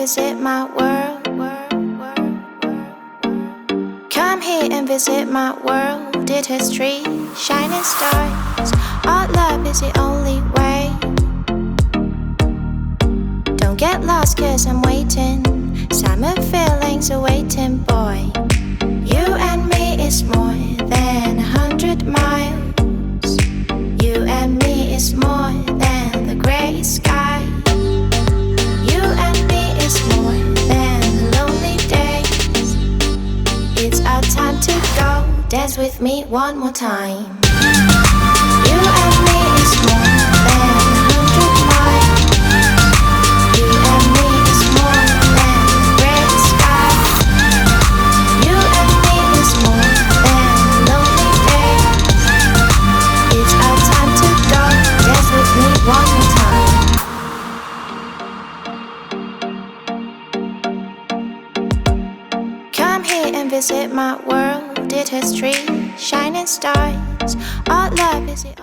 visit my world. Come here and visit my world. It has trees, shining stars. Our love is the only way. Don't get lost cause I'm waiting. Summer feelings are waiting, boy. You and me is more than 100 miles. You and me is more than the grey sky. You and me is more than the lonely days. It's our time to go. Dance with me one more time. You and me is more than 100 miles. You and me is more than the grey sky. You and me is more than the lonely days. It's our time to go. Dance with me one more time. Come here and visit my world. It has trees, shining stars. Our love is the